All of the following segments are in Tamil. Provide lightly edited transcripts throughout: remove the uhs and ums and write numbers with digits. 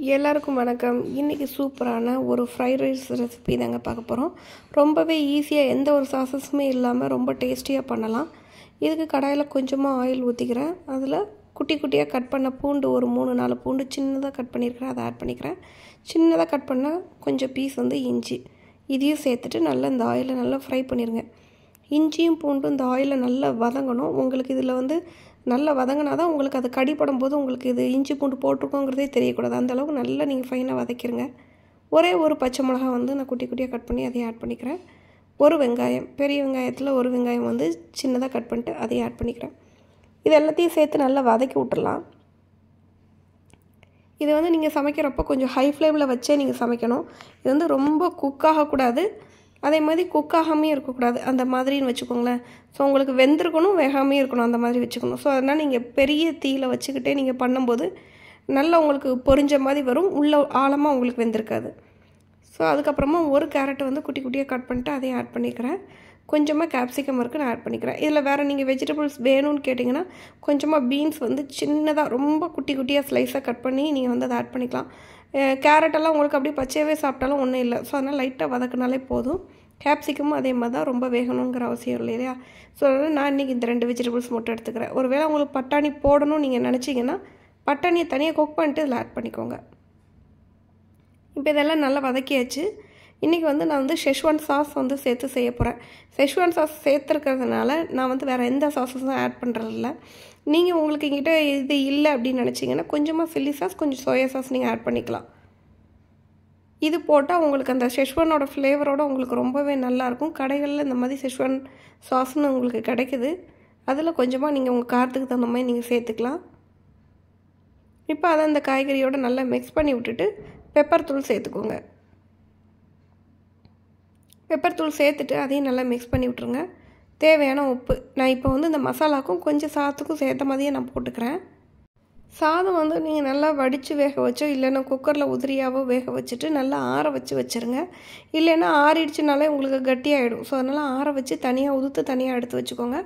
எல்லாருக்கும் வணக்கம். இன்றைக்கி சூப்பரான ஒரு ஃப்ரைட் ரைஸ் ரெசிபி தாங்க பார்க்க போகிறோம். ரொம்பவே ஈஸியாக எந்த ஒரு சாசஸுமே இல்லாமல் ரொம்ப டேஸ்டியாக பண்ணலாம். இதுக்கு கடாயில் கொஞ்சமாக ஆயில் ஊற்றிக்கிறேன். அதில் குட்டி குட்டியாக கட் பண்ண பூண்டு ஒரு 3-4 பூண்டு சின்னதாக கட் பண்ணியிருக்கிறேன், அதை ஆட் பண்ணிக்கிறேன். சின்னதாக கட் பண்ணால் கொஞ்சம் பீஸ் இஞ்சி இதையும் சேர்த்துட்டு நல்லா இந்த ஆயிலில் நல்லா ஃப்ரை பண்ணிடுங்க. இஞ்சியும் பூண்டும் இந்த ஆயிலில் நல்லா வதங்கணும். உங்களுக்கு இதில் நல்லா வதங்கினா தான் உங்களுக்கு அது கடிப்படும் போது உங்களுக்கு இது இஞ்சி பூண்டு போட்டிருக்கோங்கிறதே தெரியக்கூடாது. அந்தளவுக்கு நல்லா நீங்கள் ஃபைனாக வதக்கிடுங்க. ஒரே ஒரு பச்சை மிளகா நான் குட்டி குட்டியாக கட் பண்ணி அதையும் ஆட் பண்ணிக்கிறேன். ஒரு வெங்காயம், பெரிய வெங்காயத்தில் ஒரு வெங்காயம் சின்னதாக கட் பண்ணிட்டு அதையும் ஆட் பண்ணிக்கிறேன். இது எல்லாத்தையும் சேர்த்து நல்லா வதக்கி விட்டுடலாம். இதை நீங்கள் சமைக்கிறப்போ கொஞ்சம் ஹை ஃப்ளேமில் வச்சே நீங்கள் சமைக்கணும். இது ரொம்ப குக் ஆகக்கூடாது, அதே மாதிரி குக் ஆகாமே இருக்கக்கூடாது, அந்த மாதிரின்னு வச்சுக்கோங்களேன். ஸோ உங்களுக்கு வெந்திருக்கணும், வேகாமே இருக்கணும், அந்த மாதிரி வச்சுக்கணும். ஸோ அதனால் நீங்கள் பெரிய தீயில் வச்சுக்கிட்டே நீங்கள் பண்ணும்போது நல்லா உங்களுக்கு பொரிஞ்ச மாதிரி வரும், உள்ள ஆழமாக உங்களுக்கு வெந்திருக்காது. ஸோ அதுக்கப்புறமா ஒரு கேரட் குட்டி குட்டியாக கட் பண்ணிட்டு அதையும் ஆட் பண்ணிக்கிறேன். கொஞ்சமாக கேப்சிகம் இருக்குது, நான் ஆட் பண்ணிக்கிறேன். இதில் வேறு நீங்கள் வெஜிடபிள்ஸ் வேணும்னு கேட்டிங்கன்னா கொஞ்சமாக பீன்ஸ் சின்னதாக ரொம்ப குட்டி குட்டியாக ஸ்லைஸாக கட் பண்ணி நீங்கள் அதை ஆட் பண்ணிக்கலாம். கேரட்டெல்லாம் உங்களுக்கு அப்படியே பச்சையாகவே சாப்பிட்டாலும் ஒன்றும் இல்லை. ஸோ அதனால் லைட்டாக வதக்கினாலே போதும். கேப்சிகமும் அதே மாதிரி தான், ரொம்ப வேகணுங்கிற அவசியம் இல்லை இல்லையா. ஸோ அதனால் நான் இன்றைக்கி இந்த 2 வெஜிடபிள்ஸ் மட்டும் எடுத்துக்கிறேன். ஒருவேளை உங்களுக்கு பட்டாணி போடணும்னு நீங்கள் நினச்சிங்கன்னா பட்டாணியை தனியாக குக் பண்ணிட்டு இதில் ஆட் பண்ணிக்கோங்க. இப்போ இதெல்லாம் நல்லா வதக்கியாச்சு. இன்றைக்கி நான் ஷெஷ்வான் சாஸ் சேர்த்து செய்ய போகிறேன். ஷெஷ்வான் சாஸ் சேர்த்துருக்கிறதுனால நான் வேறு எந்த சாஸஸும் ஆட் பண்ணுறதில்ல. நீங்கள் உங்களுக்கு எங்கிட்ட இது இல்லை அப்படின்னு நினச்சிங்கன்னா கொஞ்சமாக சில்லி சாஸ், கொஞ்சம் சோயா சாஸ் நீங்கள் ஆட் பண்ணிக்கலாம். இது போட்டால் உங்களுக்கு அந்த ஷெஷ்வானோட ஃப்ளேவரோடு உங்களுக்கு ரொம்பவே நல்லாயிருக்கும். கடைகளில் இந்த மாதிரி ஷெஷ்வான் சாஸ்ன்னு உங்களுக்கு கிடைக்குது. அதில் கொஞ்சமாக நீங்கள் உங்கள் காரத்துக்கு தகுந்த மாதிரி நீங்கள் சேர்த்துக்கலாம். இப்போ அதை அந்த காய்கறியோடு நல்லா மிக்ஸ் பண்ணி விட்டுட்டு பெப்பர் தூள் சேர்த்துக்கோங்க. பெப்பர் தூள் சேர்த்துட்டு அதையும் நல்லா மிக்ஸ் பண்ணி விட்ருங்க. தேவையான உப்பு நான் இப்போ இந்த மசாலாவுக்கும் கொஞ்சம் சாதத்துக்கும் சேர்த்த மாதிரியே நான் போட்டுக்கிறேன். சாதம் நீங்கள் நல்லா வடித்து வேக வச்சோ இல்லைன்னா குக்கரில் உதிரியாவோ வேக வச்சுட்டு நல்லா ஆற வச்சுருங்க. இல்லைன்னா ஆறிடுச்சுனாலே உங்களுக்கு கட்டியாகிடும். ஸோ அதனால் ஆற வச்சு தனியாக உதுத்து தனியாக எடுத்து வச்சுக்கோங்க.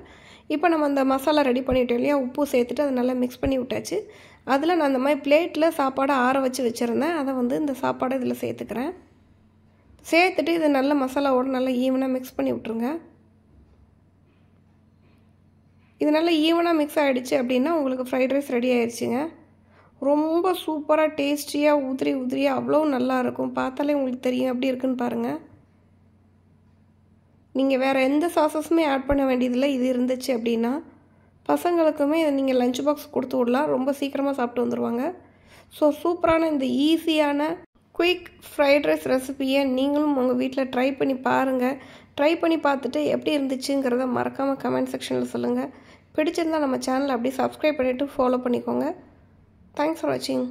இப்போ நம்ம அந்த மசாலா ரெடி பண்ணிவிட்டோம் இல்லையா, உப்பு சேர்த்துட்டு அதை நல்லா மிக்ஸ் பண்ணி விட்டாச்சு. அதில் நான் அந்த மாதிரி பிளேட்டில் சாப்பாடை ஆற வச்சுருந்தேன். அதை இந்த சாப்பாடை இதில் சேர்த்துக்கிறேன். சேர்த்துட்டு இதை நல்ல மசாலாவோடு நல்லா ஈவனாக மிக்ஸ் பண்ணி விட்ருங்க. இது நல்லா ஈவனாக மிக்ஸ் ஆகிடுச்சு அப்படின்னா உங்களுக்கு ஃப்ரைட் ரைஸ் ரெடி ஆகிடுச்சிங்க. ரொம்ப சூப்பராக டேஸ்டியாக உதிரியாக அவ்வளோ நல்லாயிருக்கும். பார்த்தாலே உங்களுக்கு தெரியும் எப்படி இருக்குன்னு பாருங்கள். நீங்கள் வேறு எந்த சாஸஸுமே ஆட் பண்ண வேண்டியதில்லை. இது இருந்துச்சு அப்படின்னா பசங்களுக்குமே இதை நீங்கள் லஞ்ச் பாக்ஸ் கொடுத்து விடலாம், ரொம்ப சீக்கிரமாக சாப்பிட்டு வந்துடுவாங்க. ஸோ சூப்பரான இந்த ஈஸியான குயிக் ஃப்ரைட் ரைஸ் ரெசிபியை நீங்களும் உங்கள் வீட்டில் ட்ரை பண்ணி பாருங்கள். ட்ரை பண்ணி பார்த்துட்டு எப்படி இருந்துச்சுங்கிறத மறக்காமல் கமெண்ட் செக்ஷனில் சொல்லுங்கள். பிடிச்சிருந்தால் நம்ம சேனலை அப்படியே சப்ஸ்கிரைப் பண்ணிவிட்டு ஃபாலோ பண்ணிக்கோங்க. தேங்க்ஸ் ஃபார் வாட்சிங்.